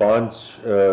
5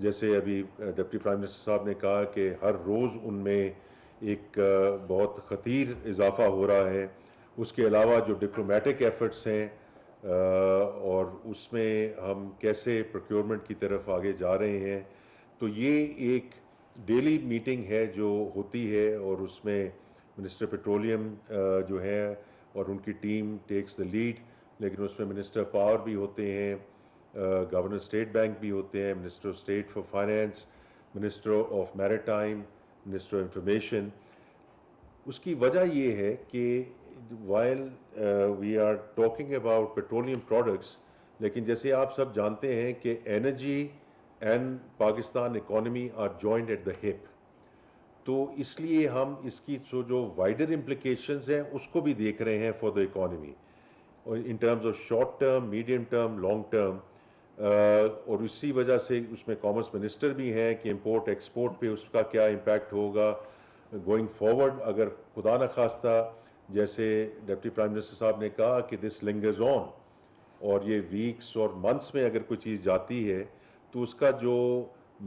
جیسے ابھی deputy prime minister صاحب نے کہا کہ ہر روز ان میں ایک بہت خطیر اضافہ ہو رہا ہے. اس کے علاوہ جو ڈپلومیٹک ایفرٹس ہیں اور اس میں ہم کیسے پروکیورمنٹ کی طرف آگے جا رہے ہیں, تو یہ ایک ڈیلی میٹنگ ہے جو ہوتی ہے, اور اس میں منسٹر پیٹرولیم جو ہے اور ان کی ٹیم ٹیکس دا لیڈ, لیکن اس میں منسٹر پاور بھی ہوتے ہیں, گورنر اسٹیٹ بینک بھی ہوتے ہیں, minister of state for finance, minister of maritime, minister of information. اس کی وجہ یہ ہے کہ while we are talking about petroleum products, لیکن جیسے آپ سب جانتے ہیں کہ energy and Pakistan economy are joint at the hip, تو اس لیے ہم اس کی جو وائڈر امپلیکیشنز ہیں اس کو بھی دیکھ رہے ہیں فار دا اکانومی, اور ان terms of short term, medium term, long term. اور اسی وجہ سے اس میں کامرس منسٹر بھی ہیں کہ امپورٹ ایکسپورٹ پہ اس کا کیا امپیکٹ ہوگا گوئنگ فارورڈ, اگر خدا نخواستہ جیسے ڈپٹی پرائم منسٹر صاحب نے کہا کہ دس لنگرز آن, اور یہ ویکس اور منتھس میں اگر کوئی چیز جاتی ہے تو اس کا جو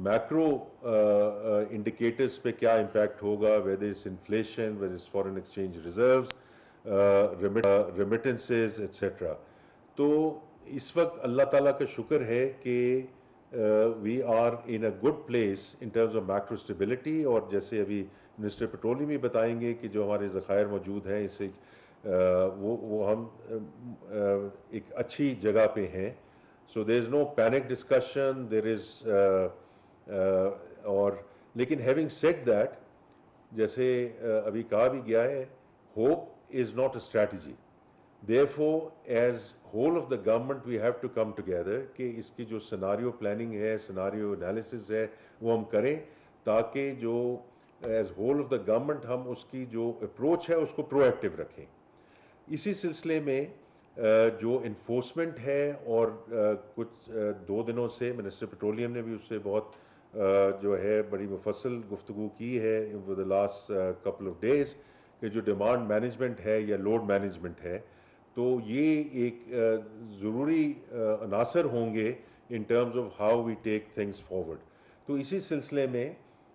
میکرو انڈیکیٹرز پہ کیا امپیکٹ ہوگا, ویدر اس انفلیشن, ویدر اس foreign exchange reserves, remittances etcetera. تو اس وقت اللہ تعالیٰ کا شکر ہے کہ we are in a good place in terms of macro stability, اور جیسے ابھی منسٹر پیٹرولیم بھی بتائیں گے کہ جو ہمارے ذخائر موجود ہیں اسے وہ ہم ایک اچھی جگہ پہ ہیں. سو دیر از نو پینک ڈسکشن, دیر از اور لیکن ہیونگ سیڈ دیٹ, جیسے ابھی کہا بھی گیا ہے, hope is not a strategy. Therefore, as whole of the government, we have to come together کہ اس کی جو سیناریو پلاننگ ہے, سیناریو انالیسس ہے, وہ ہم کریں تاکہ جو as whole of the government ہم اس کی جو اپروچ ہے اس کو پرو ایکٹیو رکھیں. اسی سلسلے میں جو انفورسمنٹ ہے, اور کچھ 2 دنوں سے منسٹر پیٹرولیم نے بھی اس سے بہت جو ہے بڑی مفصل گفتگو کی ہے with the last couple of days, کہ جو ڈیمانڈ مینجمنٹ ہے یا لوڈ مینجمنٹ ہے, تو یہ ایک ضروری عناصر ہوں گے in terms of how we take things forward. تو اسی سلسلے میں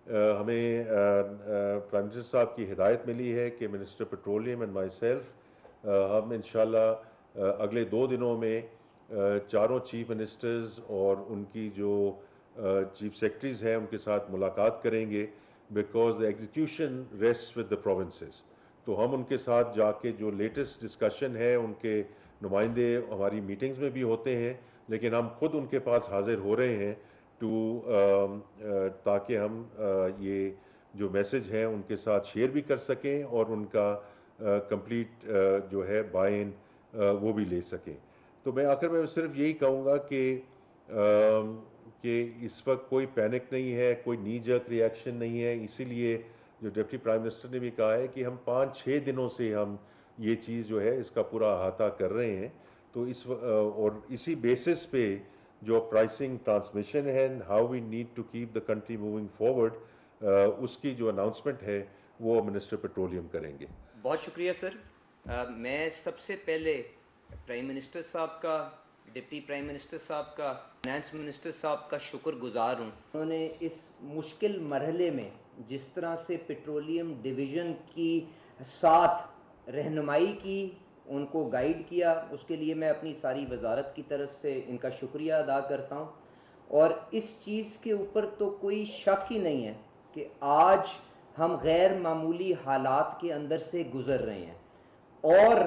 ہمیں پرائم منسٹر صاحب کی ہدایت ملی ہے کہ minister petroleum and my self ہم انشاءاللہ اگلے 2 دنوں میں چاروں چیف منسٹرز اور ان کی جو چیف سیکرٹریز ہیں ان کے ساتھ ملاقات کریں گے, because the execution rest with the provinces. تو ہم ان کے ساتھ جا کے جو لیٹسٹ ڈسکشن ہے, ان کے نمائندے ہماری میٹنگز میں بھی ہوتے ہیں, لیکن ہم خود ان کے پاس حاضر ہو رہے ہیں تاکہ ہم یہ جو میسج ہیں ان کے ساتھ شیئر بھی کر سکیں اور ان کا کمپلیٹ جو ہے بائی ان وہ بھی لے سکیں. تو میں آخر میں صرف یہی کہوں گا کہ اس وقت کوئی پینک نہیں ہے, کوئی نی جرک ری ایکشن نہیں ہے. اسی لیے جو ڈپٹی پرائم منسٹر نے بھی کہا ہے کہ ہم 5-6 دنوں سے ہم یہ چیز جو ہے اس کا پورا احاطہ کر رہے ہیں. تو اور اسی بیسس پہ جو پرائسنگ ٹرانسمیشن ہے, how we need to keep the country moving forward, اس کی جو اناؤنسمنٹ ہے وہ منسٹر پیٹرولیم کریں گے. بہت شکریہ سر. میں سب سے پہلے پرائم منسٹر صاحب کا, ڈپٹی پرائم منسٹر صاحب کا, فائنانس منسٹر صاحب کا شکر گزار ہوں. انہوں نے اس مشکل مرحلے میں جس طرح سے پیٹرولیم ڈویژن کی ساتھ رہنمائی کی, ان کو گائیڈ کیا, اس کے لیے میں اپنی ساری وزارت کی طرف سے ان کا شکریہ ادا کرتا ہوں. اور اس چیز کے اوپر تو کوئی شک ہی نہیں ہے کہ آج ہم غیر معمولی حالات کے اندر سے گزر رہے ہیں, اور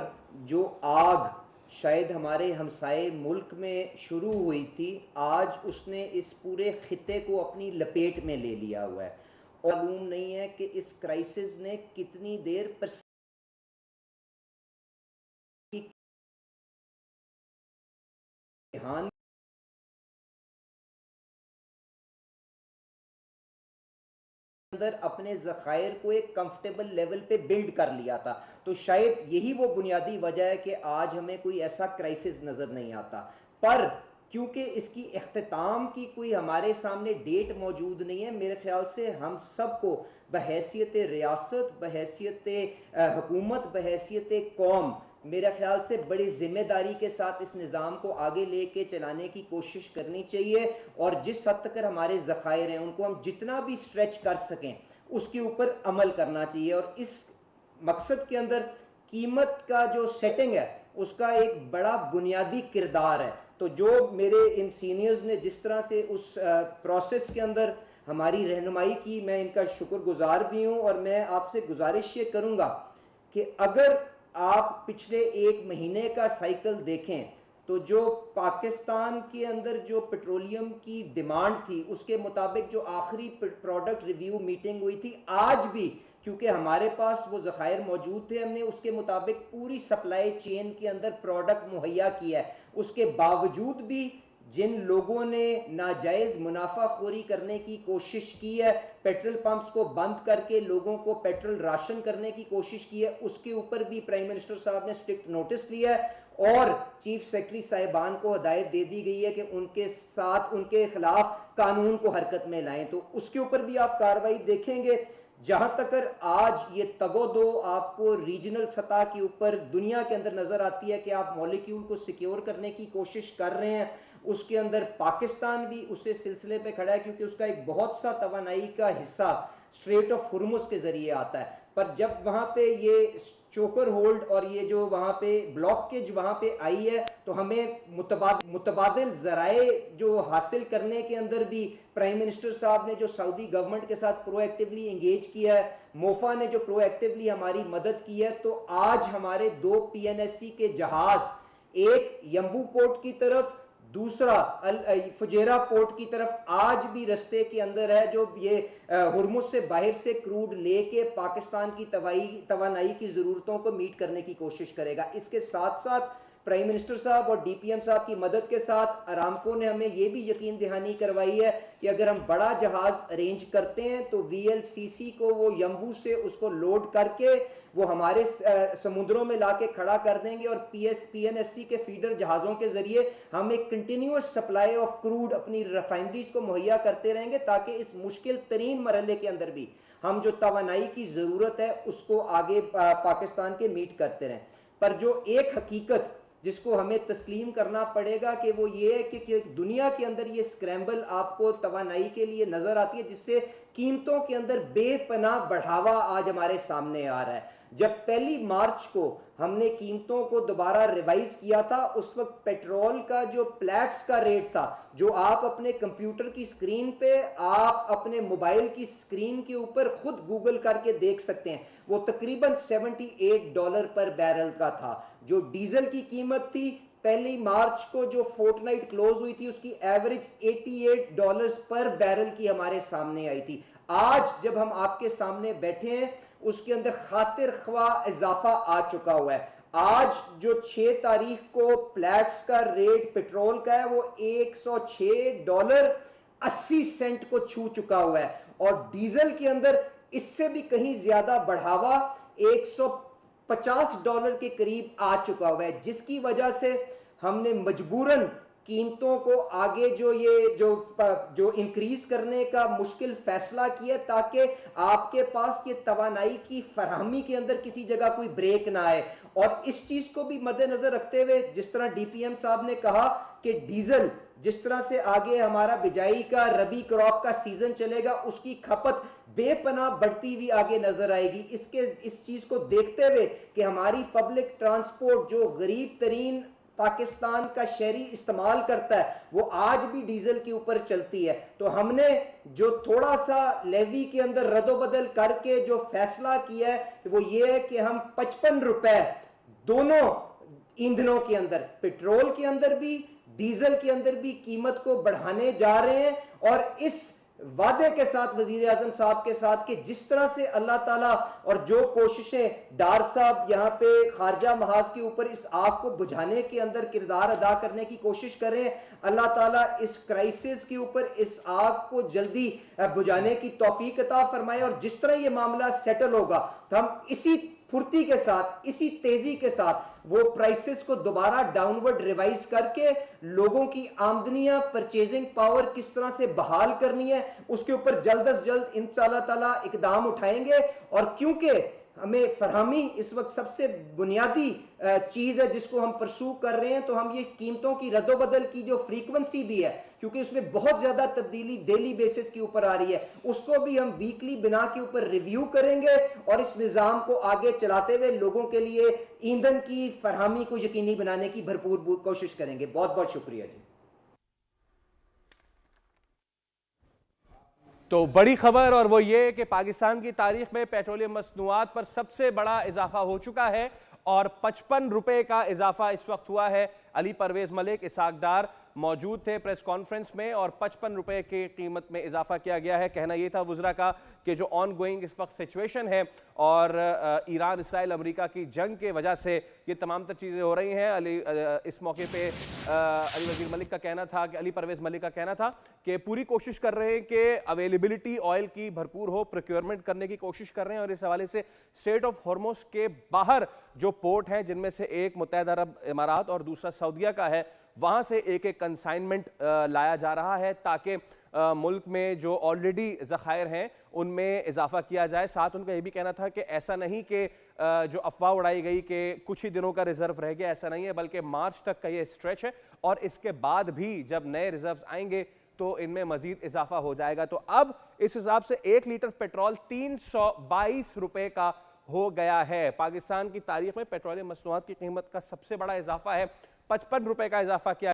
جو آگ شاید ہمارے ہمسائے ملک میں شروع ہوئی تھی, آج اس نے اس پورے خطے کو اپنی لپیٹ میں لے لیا ہوا ہے. اور معلوم نہیں ہے کہ اس کرائسس نے کتنی دیر پر اندر اپنے ذخائر کو ایک کمفرٹیبل لیول پہ بلڈ کر لیا تھا. تو شاید یہی وہ بنیادی وجہ ہے کہ آج ہمیں کوئی ایسا کرائسس نظر نہیں آتا. پر کیونکہ اس کی اختتام کی کوئی ہمارے سامنے ڈیٹ موجود نہیں ہے, میرے خیال سے ہم سب کو بحیثیت ریاست, بحیثیت حکومت, بحیثیت قوم میرے خیال سے بڑی ذمہ داری کے ساتھ اس نظام کو آگے لے کے چلانے کی کوشش کرنی چاہیے، اور جس حد تک ہمارے ذخائر ہیں ان کو ہم جتنا بھی اسٹریچ کر سکیں اس کے اوپر عمل کرنا چاہیے، اور اس مقصد کے اندر قیمت کا جو سیٹنگ ہے اس کا ایک بڑا بنیادی کردار ہے۔ تو جو میرے ان سینئرز نے جس طرح سے اس پروسیس کے اندر ہماری رہنمائی کی، میں ان کا شکر گزار بھی ہوں، اور میں آپ سے گزارش یہ کروں گا کہ اگر آپ پچھلے ایک مہینے کا سائیکل دیکھیں تو جو پاکستان کے اندر جو پیٹرولیم کی ڈیمانڈ تھی اس کے مطابق جو آخری پروڈکٹ ریویو میٹنگ ہوئی تھی، آج بھی کیونکہ ہمارے پاس وہ ذخائر موجود تھے، ہم نے اس کے مطابق پوری سپلائی چین کے اندر پروڈکٹ مہیا کیا ہے، اس کے باوجود بھی جن لوگوں نے ناجائز منافع خوری کرنے کی کوشش کی ہے، پیٹرول پمپس کو بند کر کے لوگوں کو پیٹرول راشن کرنے کی کوشش کی ہے، اس کے اوپر بھی پرائم منسٹر صاحب نے سٹرکٹ نوٹس لیا ہے، اور چیف سیکرٹری صاحبان کو ہدایت دے دی گئی ہے کہ ان کے ساتھ ان کے خلاف قانون کو حرکت میں لائیں۔ تو اس کے اوپر بھی آپ کارروائی دیکھیں گے۔ جہاں تک آج یہ تگ و دو آپ کو ریجنل سطح کے اوپر دنیا کے اندر نظر آتی ہے کہ آپ مالیکیول کو سیکیور کرنے کی کوشش کر رہے ہیں، اس کے اندر پاکستان بھی اسے سلسلے پہ کھڑا ہے، کیونکہ اس کا ایک بہت سا توانائی کا حصہ اسٹریٹ آف ہرمز کے ذریعے آتا ہے، پر جب وہاں پہ یہ چوکر ہولڈ اور یہ جو وہاں پہ بلاکیج وہاں پہ آئی ہے تو ہمیں متبادل ذرائع جو حاصل کرنے کے اندر بھی پرائم منسٹر صاحب نے جو سعودی گورنمنٹ کے ساتھ پرو ایکٹیولی انگیج کیا ہے، موفا نے جو پرو ایکٹیولی ہماری مدد کی ہے، تو آج ہمارے 2 PNSC کے جہاز، ایک یمبو پورٹ کی طرف، دوسرا فجیرہ پورٹ کی طرف آج بھی رستے کے اندر ہے، جو یہ ہرمز سے باہر سے کروڈ لے کے پاکستان کی توانائی کی ضرورتوں کو میٹ کرنے کی کوشش کرے گا۔ اس کے ساتھ ساتھ پرائم منسٹر صاحب اور DPM صاحب کی مدد کے ساتھ ارامکو نے ہمیں یہ بھی یقین دہانی کروائی ہے کہ اگر ہم بڑا جہاز ارینج کرتے ہیں تو VLCC کو وہ یمبو سے اس کو لوڈ کر کے وہ ہمارے سمندروں میں لا کے کھڑا کر دیں گے، اور PNSC کے فیڈر جہازوں کے ذریعے ہم ایک کنٹینیوس سپلائی آف کروڈ اپنی ریفائنریز کو مہیا کرتے رہیں گے، تاکہ اس مشکل ترین مرحلے کے اندر بھی ہم جو توانائی کی ضرورت ہے اس کو آگے پاکستان کے میٹ کرتے رہیں۔ پر جو ایک حقیقت جس کو ہمیں تسلیم کرنا پڑے گا کہ وہ یہ ہے کہ دنیا کے اندر یہ سکریمبل آپ کو توانائی کے لیے نظر آتی ہے، جس سے قیمتوں کے اندر بے پناہ بڑھاوا آج ہمارے سامنے آ رہا ہے۔ جب 1 مارچ کو ہم نے قیمتوں کو دوبارہ ریوائز کیا تھا، اس وقت پیٹرول کا جو پلیٹس کا ریٹ تھا، جو آپ اپنے کمپیوٹر کی سکرین پہ، آپ اپنے موبائل کی سکرین کے اوپر خود گوگل کر کے دیکھ سکتے ہیں، وہ تقریباً $78 پر بیرل کا تھا۔ جو ڈیزل کی قیمت تھی 1 مارچ کو جو فورٹ نائٹ کلوز ہوئی تھی، اس کی ایوریج $88 پر بیرل کی ہمارے سامنے آئی تھی۔ آج جب ہم آپ کے سامنے بیٹھے ہیں اس کے اندر خاطر خواہ اضافہ آ چکا ہوا ہے۔ آج جو 6 تاریخ کو پلیٹس کا ریٹ پیٹرول کا ہے وہ $106.80 کو چھو چکا ہوا ہے، اور ڈیزل کے اندر اس سے بھی کہیں زیادہ بڑھاوا $150 کے قریب آ چکا ہوا ہے، جس کی وجہ سے ہم نے مجبوراً قیمتوں کو آگے جو انکریز کرنے کا مشکل فیصلہ کیا، تاکہ آپ کے پاس یہ توانائی کی فراہمی کے اندر کسی جگہ کوئی بریک نہ آئے۔ اور اس چیز کو بھی مد نظر رکھتے ہوئے، جس طرح DPM صاحب نے کہا کہ ڈیزل جس طرح سے آگے ہمارا بجائی کا ربی کراپ کا سیزن چلے گا، اس کی کھپت بے پناہ بڑھتی ہوئی آگے نظر آئے گی۔ اس چیز کو دیکھتے ہوئے کہ ہماری پبلک ٹرانسپورٹ جو غریب ترین پاکستان کا شہری استعمال کرتا ہے وہ آج بھی ڈیزل کے اوپر چلتی ہے، تو ہم نے جو تھوڑا سا لیوی کے اندر رد و بدل کر کے جو فیصلہ کیا ہے وہ یہ ہے کہ ہم $55 دونوں ایندھنوں کے اندر، پیٹرول کے اندر بھی ڈیزل کے اندر بھی قیمت کو بڑھانے جا رہے ہیں، اور اس وعدے کے ساتھ وزیر اعظم صاحب کے ساتھ کہ جس طرح سے اللہ تعالیٰ اور جو کوششیں ڈار صاحب یہاں پہ خارجہ محاذ کے اوپر اس آگ کو بجھانے کے اندر کردار ادا کرنے کی کوشش کریں، اللہ تعالیٰ اس کرائسس کے اوپر اس آگ کو جلدی بجھانے کی توفیق عطا فرمائے، اور جس طرح یہ معاملہ سیٹل ہوگا تو ہم اسی پھرتی کے ساتھ، اسی تیزی کے ساتھ وہ پرائسز کو دوبارہ ڈاؤن ورڈ ریوائز کر کے لوگوں کی آمدنیاں، پرچیزنگ پاور کس طرح سے بحال کرنی ہے، اس کے اوپر جلد از جلد انشاءاللہ تعالیٰ اقدام اٹھائیں گے۔ اور کیونکہ ہمیں فراہمی اس وقت سب سے بنیادی چیز ہے جس کو ہم پرسو کر رہے ہیں. تو ہم یہ قیمتوں کی رد و بدل کی جو فریکوینسی بھی ہے, کیونکہ اس میں بہت زیادہ تبدیلی ڈیلی بیسس کے اوپر آ رہی ہے, اس کو بھی ہم ویکلی بنا کے اوپر ریویو کریں گے اور اس نظام کو آگے چلاتے ہوئے لوگوں کے لیے ایندھن کی فراہمی کو یقینی بنانے کی بھرپور کوشش کریں گے. بہت بہت شکریہ جی. تو بڑی خبر اور وہ یہ کہ پاکستان کی تاریخ میں پیٹرولیم مصنوعات پر سب سے بڑا اضافہ ہو چکا ہے اور 55 روپے کا اضافہ اس وقت ہوا ہے. علی پرویز ملک اسحاق ڈار موجود تھے پریس کانفرنس میں اور 55 روپے کی قیمت میں اضافہ کیا گیا ہے. کہنا یہ تھا وزراء کا کہ جو آن گوئنگ اس وقت سچویشن ہے اور ایران اسرائیل امریکہ کی جنگ کے وجہ سے یہ تمام تر چیزیں ہو رہی ہیں. اس موقع پہ علی وزیر ملک کا کہنا تھا کہ علی پرویز ملک کا کہنا تھا کہ پوری کوشش کر رہے ہیں کہ اویلیبلٹی آئل کی بھرپور ہو, پروکیورمنٹ کرنے کی کوشش کر رہے ہیں اور اس حوالے سے اسٹریٹ آف ہارموز کے باہر جو پورٹ ہیں جن میں سے ایک متحدہ عرب امارات اور دوسرا سعودیہ کا ہے, وہاں سے ایک ایک کنسائنمنٹ لایا جا رہا ہے تاکہ ملک میں جو آلریڈی ذخائر ہیں ان میں اضافہ کیا جائے. ساتھ ان کا یہ بھی کہنا تھا کہ ایسا نہیں کہ جو افواہ اڑائی گئی کہ کچھ ہی دنوں کا ریزرو رہ گیا, ایسا نہیں ہے, بلکہ مارچ تک کا یہ اسٹریچ ہے اور اس کے بعد بھی جب نئے ریزروز آئیں گے تو ان میں مزید اضافہ ہو جائے گا. تو اب اس حساب سے 1 لیٹر پیٹرول 322 روپے کا ہو گیا ہے. پاکستان کی تاریخ میں پیٹرولیم مصنوعات کی قیمت کا سب سے بڑا اضافہ ہے, 55 روپے کا اضافہ کیا